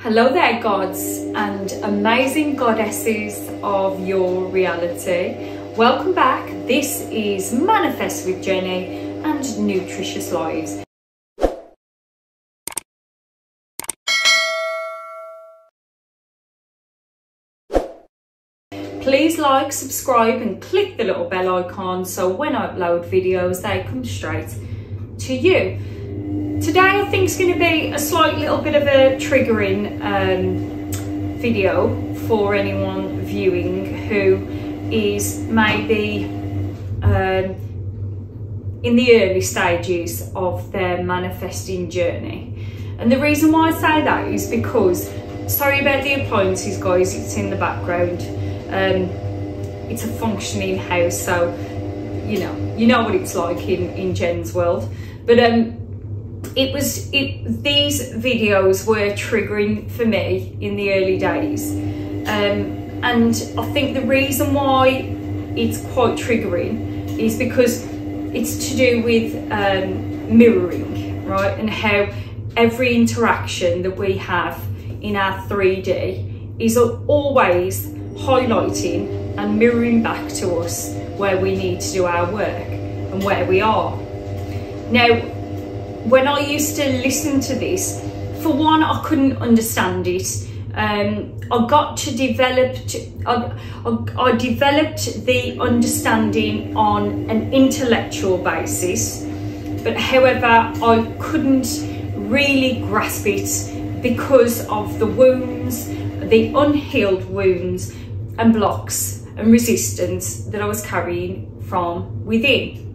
Hello there, gods and amazing goddesses of your reality. Welcome back. This is Manifest with Jenny and Nutritious Lives. Please like, subscribe and click the little bell icon so when I upload videos they come straight to you. Today I think is going to be a slight little bit of a triggering video for anyone viewing who is maybe in the early stages of their manifesting journey. And the reason why I say that is because, sorry about the appliances guys, it's in the background. It's a functioning house, so you know what it's like in Jen's world. But these videos were triggering for me in the early days, and I think the reason why it's quite triggering is because it's to do with mirroring, right? And how every interaction that we have in our 3D is always highlighting and mirroring back to us where we need to do our work and where we are. Now, when I used to listen to this, for one, I couldn't understand it. I developed the understanding on an intellectual basis, but however, I couldn't really grasp it because of the wounds, the unhealed wounds and blocks and resistance that I was carrying from within.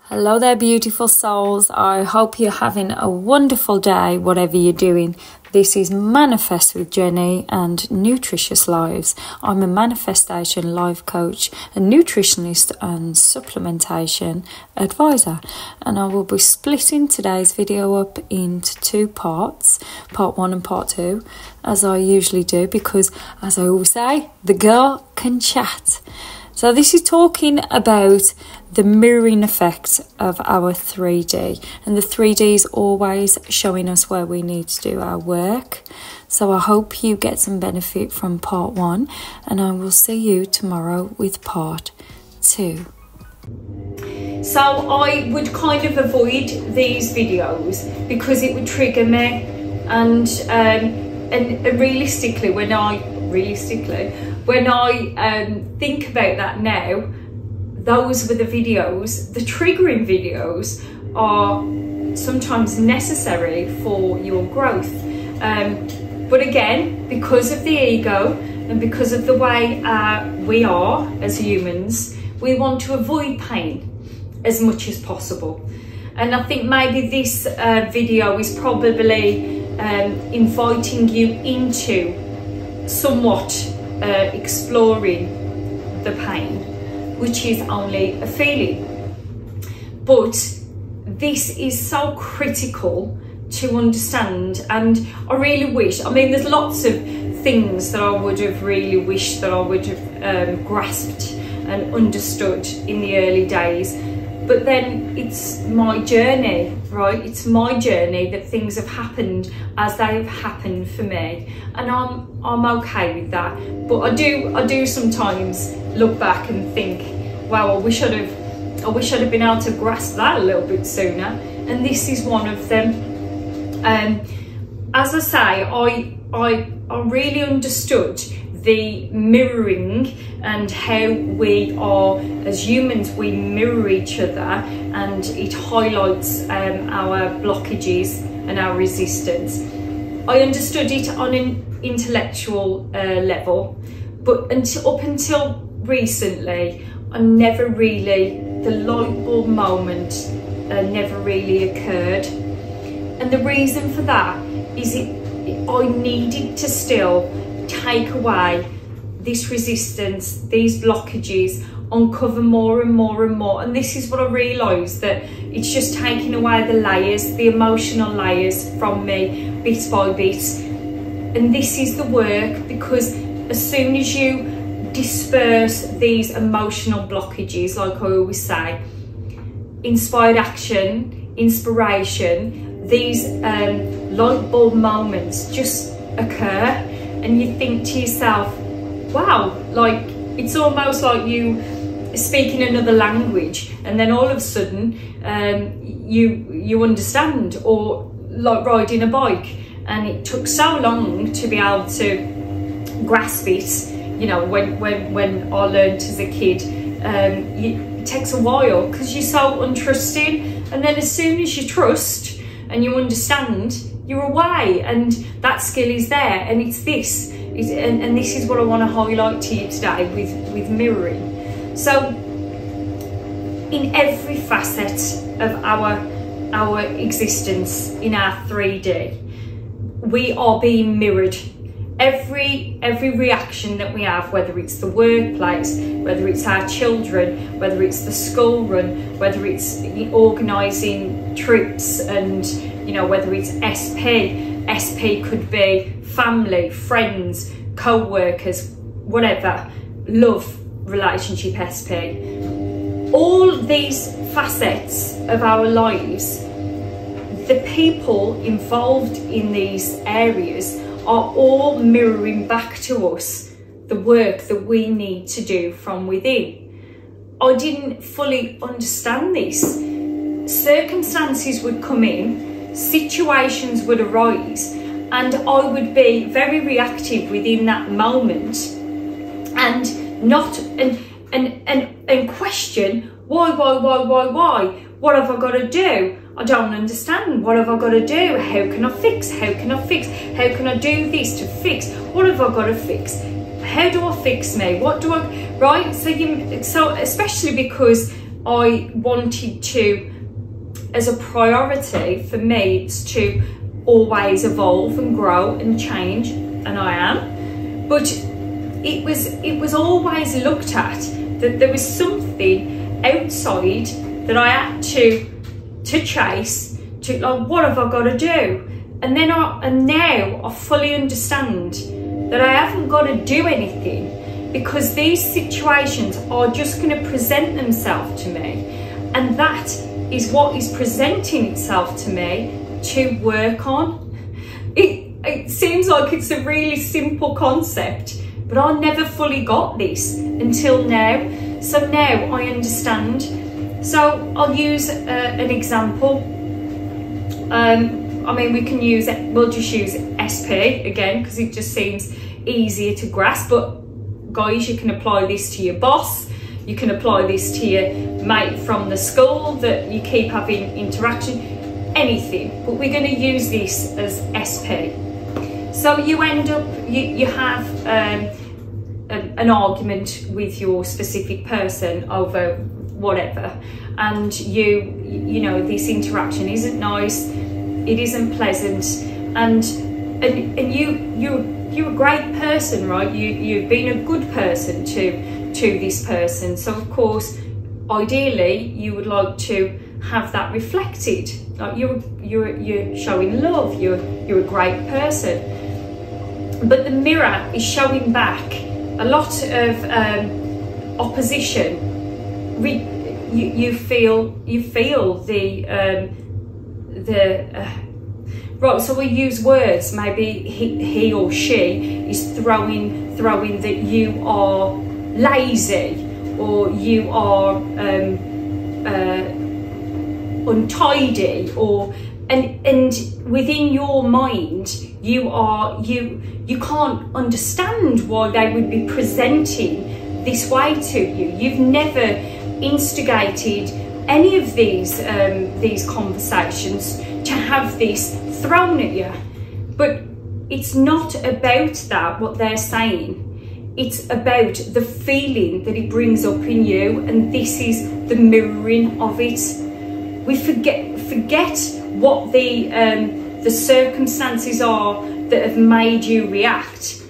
Hello there, beautiful souls. I hope you're having a wonderful day, whatever you're doing. This is Manifest with Jenny and Nutritious Lives. I'm a manifestation life coach, a nutritionist and supplementation advisor. And I will be splitting today's video up into two parts, part 1 and part 2, as I usually do, because as I always say, the girl can chat. So this is talking about the mirroring effect of our 3D. And the 3D is always showing us where we need to do our work. So I hope you get some benefit from part 1. And I will see you tomorrow with part 2. So I would kind of avoid these videos because it would trigger me. And realistically, when I think about that now, those were the videos, the triggering videos are sometimes necessary for your growth. But again, because of the ego and because of the way we are as humans, we want to avoid pain as much as possible. And I think maybe this video is probably inviting you into somewhat exploring the pain, which is only a feeling. But this is so critical to understand, and I really wish, I mean, there's lots of things that I would have really wished that I would have grasped and understood in the early days. But then it's my journey, right? It's my journey that things have happened as they have happened for me, and I'm okay with that. But I do sometimes look back and think, wow, I wish I'd have been able to grasp that a little bit sooner. And this is one of them. As I say, I really understood the mirroring and how we are as humans, we mirror each other, and it highlights our blockages and our resistance. I understood it on an intellectual level, but up until recently, I never really, the light bulb moment never really occurred. And the reason for that is I needed to still take away this resistance, these blockages, uncover more and more and more. And this is what I realised, that it's just taking away the layers, the emotional layers from me bit by bit. And this is the work, because as soon as you disperse these emotional blockages, like I always say, inspired action, inspiration, these light bulb moments just occur, and you think to yourself, wow, like it's almost like you speaking another language, and then all of a sudden you understand. Or like riding a bike, and it took so long to be able to grasp it, you know, when I learned as a kid. It takes a while because you're so untrusting, and then as soon as you trust and you understand, you're away, and that skill is there. And it's this, and this is what I want to highlight to you today with mirroring. So in every facet of our existence, in our 3D, we are being mirrored. Every reaction that we have, whether it's the workplace, whether it's our children, whether it's the school run, whether it's organising trips, and you know, whether it's SP could be family, friends, co-workers, whatever, love, relationship, SP. All these facets of our lives, the people involved in these areas are all mirroring back to us the work that we need to do from within. I didn't fully understand this. Circumstances would come in, situations would arise, and I would be very reactive within that moment, and not and question why? What have I got to do? I don't understand. What have I got to do? How can I fix? How can I fix? How can I do this to fix? What have I got to fix? How do I fix me? What do I, right? So especially because I wanted to, as a priority for me, it's to always evolve and grow and change, and I am. But it was always looked at that there was something outside that I had to chase, to like, what have I got to do? And now I fully understand that I haven't got to do anything, because these situations are just going to present themselves to me, and that is what is presenting itself to me to work on. It seems like it's a really simple concept, but I never fully got this until now. So now I understand. So I'll use an example. I mean, we'll just use SP again, because it just seems easier to grasp. But guys, you can apply this to your boss. You can apply this to your mate from the school that you keep having interaction, anything. But we're going to use this as SP. So you end up, you have an argument with your specific person over whatever, and you know, this interaction isn't nice, it isn't pleasant, and you're a great person, right? You've been a good person to this person, so of course ideally you would like to have that reflected, like you're showing love, you're a great person. But the mirror is showing back a lot of opposition. You feel the right. So we use words. Maybe he or she is throwing that you are lazy, or you are untidy, or and within your mind you can't understand why they would be presenting this way to you. You've never instigated any of these conversations to have this thrown at you. But it's not about that, what they're saying. It's about the feeling that it brings up in you, and this is the mirroring of it. We forget what the circumstances are that have made you react.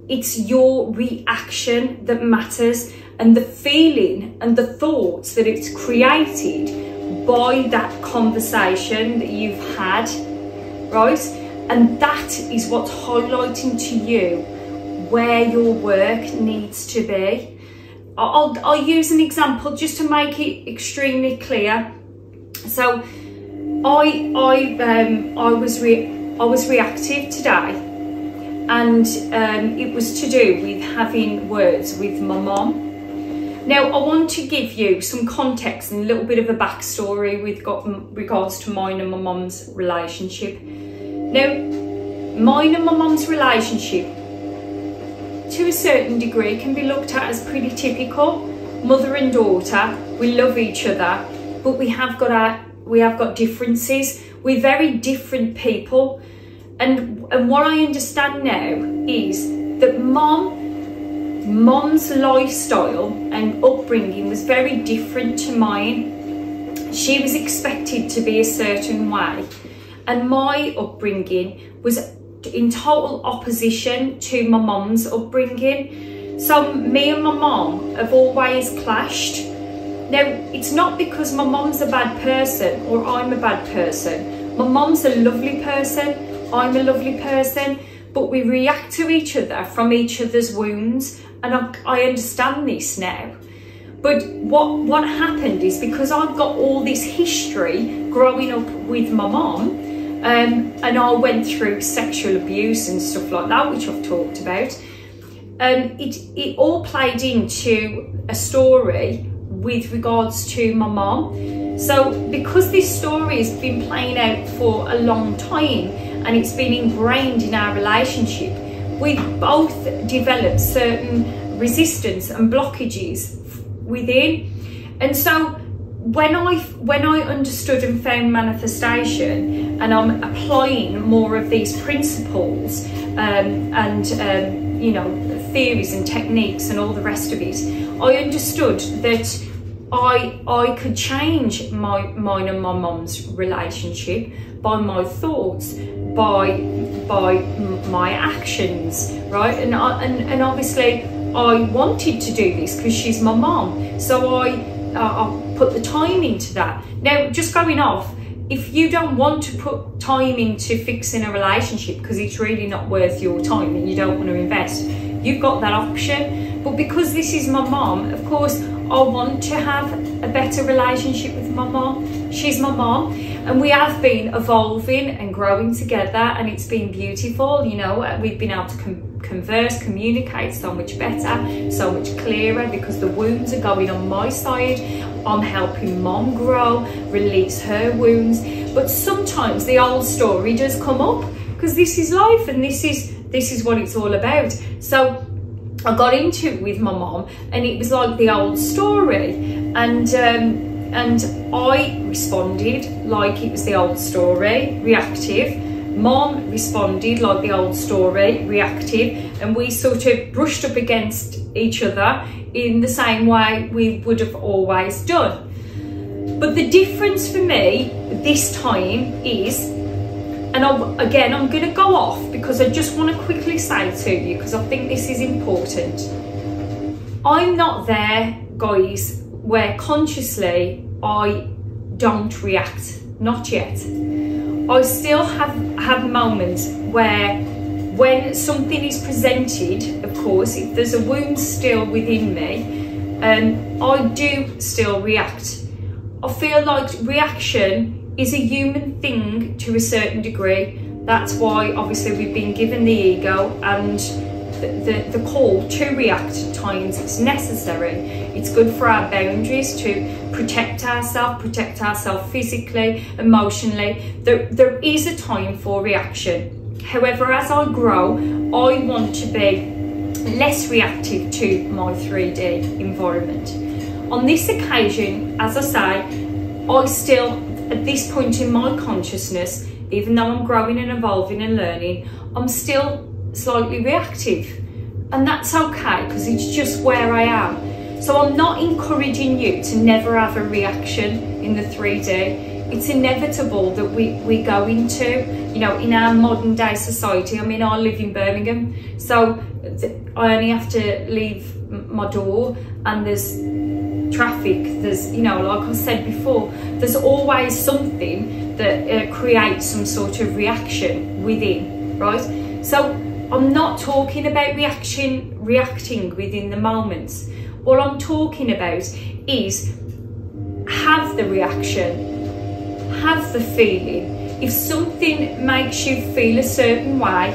It's your reaction that matters, and the feeling and the thoughts that it's created by that conversation that you've had, right? And that is what's highlighting to you where your work needs to be. I'll use an example just to make it extremely clear. So I was reactive today. and it was to do with having words with my mum. Now, I want to give you some context and a little bit of a backstory with regards to mine and my mum's relationship. Now, mine and my mum's relationship, to a certain degree, can be looked at as pretty typical. Mother and daughter, we love each other, but we have got differences. We're very different people. And what I understand now is that Mum's lifestyle and upbringing was very different to mine. She was expected to be a certain way, and my upbringing was in total opposition to my mum's upbringing. So me and my mum have always clashed. Now, it's not because my mum's a bad person or I'm a bad person. My mum's a lovely person, I'm a lovely person, but we react to each other from each other's wounds. And I understand this now. But what happened is, because I've got all this history growing up with my mum, and I went through sexual abuse and stuff like that, which I've talked about, it all played into a story with regards to my mum. So because this story has been playing out for a long time and it's been ingrained in our relationship, we've both developed certain resistance and blockages within. And so when I understood and found manifestation, and I'm applying more of these principles and you know, theories and techniques and all the rest of it, I understood that I could change mine and my mum's relationship by my thoughts, by my actions, right? And obviously I wanted to do this because she's my mum, so I put the time into that. Now, just going off, if you don't want to put time into fixing a relationship because it's really not worth your time and you don't want to invest, you've got that option. But because this is my mum, of course, I want to have a better relationship with my mum. She's my mum, and we have been evolving and growing together, and it's been beautiful. You know, we've been able to converse, communicate so much better, so much clearer, because the wounds are going on my side. I'm helping mum grow, release her wounds. But sometimes the old story does come up, because this is life and this is what it's all about. So I got into it with my mom, and it was like the old story, and I responded like it was the old story, reactive. Mom responded like the old story, reactive, and we sort of brushed up against each other in the same way we would have always done. But the difference for me this time is, and again, I'm going to go off because I just want to quickly say to you, because I think this is important. I'm not there, guys, where consciously I don't react. Not yet. I still have moments where, when something is presented, of course, if there's a wound still within me, I do still react. I feel like reaction is a human thing to a certain degree. That's why obviously we've been given the ego and the call to react at times. It's necessary. It's good for our boundaries to protect ourselves physically, emotionally. There is a time for reaction. However, as I grow, I want to be less reactive to my 3D environment. On this occasion, as I say, I still, at this point in my consciousness, even though I'm growing and evolving and learning, I'm still slightly reactive. And that's okay, because it's just where I am. So I'm not encouraging you to never have a reaction in the 3D. It's inevitable that we go into, you know, in our modern day society. I mean, I live in Birmingham, so I only have to leave my door and there's traffic, there's, you know, like I said before, there's always something that creates some sort of reaction within, right? So I'm not talking about reacting within the moments. What I'm talking about is have the reaction, have the feeling. If something makes you feel a certain way,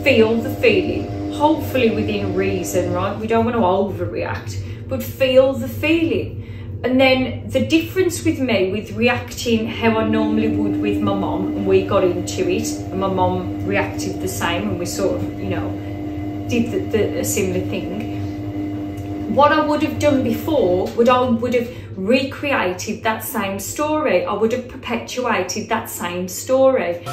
feel the feeling, hopefully within reason, right? We don't want to overreact, but feel the feeling. And then the difference with me, with reacting how I normally would with my mum, and we got into it, and my mum reacted the same, and we sort of, you know, did a similar thing. What I would have done before, I would have recreated that same story. I would have perpetuated that same story.